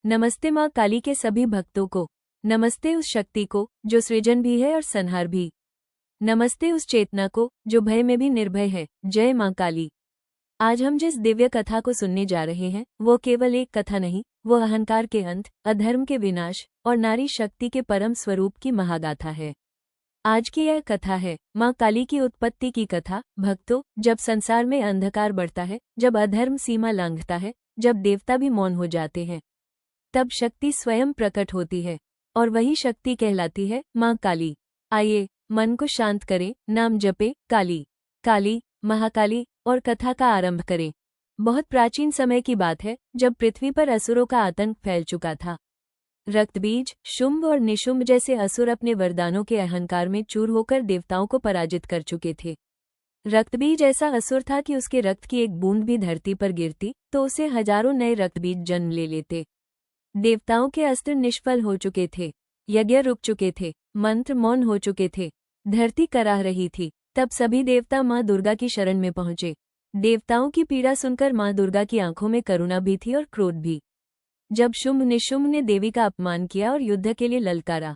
नमस्ते माँ काली के सभी भक्तों को। नमस्ते उस शक्ति को जो सृजन भी है और संहार भी। नमस्ते उस चेतना को जो भय में भी निर्भय है। जय माँ काली। आज हम जिस दिव्य कथा को सुनने जा रहे हैं वो केवल एक कथा नहीं, वो अहंकार के अंत, अधर्म के विनाश और नारी शक्ति के परम स्वरूप की महागाथा है। आज की यह कथा है माँ काली की उत्पत्ति की कथा। भक्तों, जब संसार में अंधकार बढ़ता है, जब अधर्म सीमा लांघता है, जब देवता भी मौन हो जाते हैं, तब शक्ति स्वयं प्रकट होती है और वही शक्ति कहलाती है माँ काली। आइए मन को शांत करें, नाम जपे काली काली महाकाली और कथा का आरंभ करें। बहुत प्राचीन समय की बात है जब पृथ्वी पर असुरों का आतंक फैल चुका था। रक्तबीज, शुंभ और निशुंभ जैसे असुर अपने वरदानों के अहंकार में चूर होकर देवताओं को पराजित कर चुके थे। रक्तबीज ऐसा असुर था कि उसके रक्त की एक बूंद भी धरती पर गिरती तो उसे हजारों नए रक्तबीज जन्म ले लेते। देवताओं के अस्त्र निष्फल हो चुके थे, यज्ञ रुक चुके थे, मंत्र मौन हो चुके थे, धरती कराह रही थी। तब सभी देवता माँ दुर्गा की शरण में पहुंचे। देवताओं की पीड़ा सुनकर माँ दुर्गा की आंखों में करुणा भी थी और क्रोध भी। जब शुंभ निशुंभ ने देवी का अपमान किया और युद्ध के लिए ललकारा,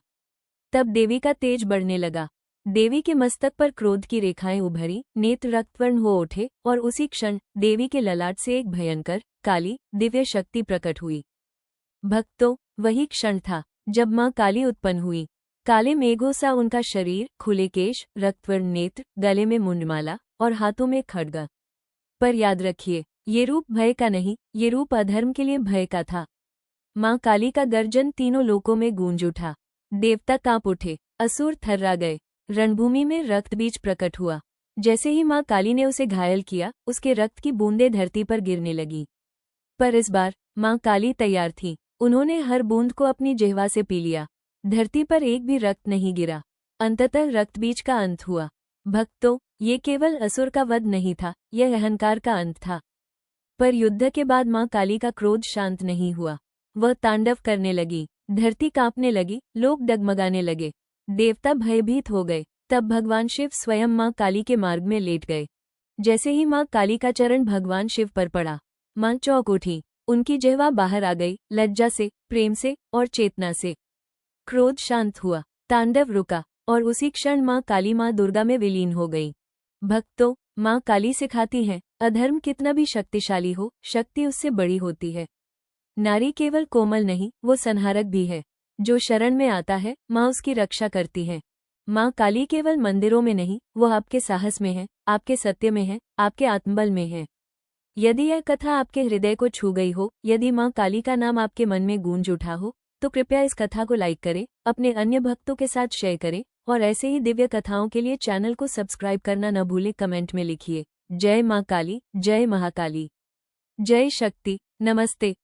तब देवी का तेज बढ़ने लगा। देवी के मस्तक पर क्रोध की रेखाएं उभरी, नेत्र रक्तवर्ण हो उठे और उसी क्षण देवी के ललाट से एक भयंकर काली दिव्य शक्ति प्रकट हुई। भक्तों, वही क्षण था जब माँ काली उत्पन्न हुई। काले मेघों सा उनका शरीर, खुले केश, रक्तवर्ण नेत्र, गले में मुंडमाला और हाथों में खड्ग। पर याद रखिए, ये रूप भय का नहीं, ये रूप अधर्म के लिए भय का था। माँ काली का गर्जन तीनों लोकों में गूंज उठा। देवता कांप उठे, असुर थर्रा गए। रणभूमि में रक्तबीज प्रकट हुआ। जैसे ही माँ काली ने उसे घायल किया, उसके रक्त की बूंदें धरती पर गिरने लगी। पर इस बार माँ काली तैयार थी। उन्होंने हर बूंद को अपनी जिह्वा से पी लिया। धरती पर एक भी रक्त नहीं गिरा। अंततः रक्तबीज का अंत हुआ। भक्तों, ये केवल असुर का वध नहीं था, यह अहंकार का अंत था। पर युद्ध के बाद माँ काली का क्रोध शांत नहीं हुआ। वह तांडव करने लगी। धरती कांपने लगी, लोग डगमगाने लगे, देवता भयभीत हो गए। तब भगवान शिव स्वयं माँ काली के मार्ग में लेट गए। जैसे ही माँ काली का चरण भगवान शिव पर पड़ा, माँ चौंक उठी। उनकी जिह्वा बाहर आ गई, लज्जा से, प्रेम से और चेतना से। क्रोध शांत हुआ, तांडव रुका और उसी क्षण माँ काली माँ दुर्गा में विलीन हो गई। भक्तों, माँ काली सिखाती हैं, अधर्म कितना भी शक्तिशाली हो, शक्ति उससे बड़ी होती है। नारी केवल कोमल नहीं, वो संहारक भी है। जो शरण में आता है, माँ उसकी रक्षा करती है। माँ काली केवल मंदिरों में नहीं, वो आपके साहस में है, आपके सत्य में है, आपके आत्मबल में है। यदि यह कथा आपके हृदय को छू गई हो, यदि माँ काली का नाम आपके मन में गूंज उठा हो, तो कृपया इस कथा को लाइक करें, अपने अन्य भक्तों के साथ शेयर करें और ऐसे ही दिव्य कथाओं के लिए चैनल को सब्सक्राइब करना न भूलें। कमेंट में लिखिए, जय माँ काली, जय महाकाली, जय शक्ति। नमस्ते।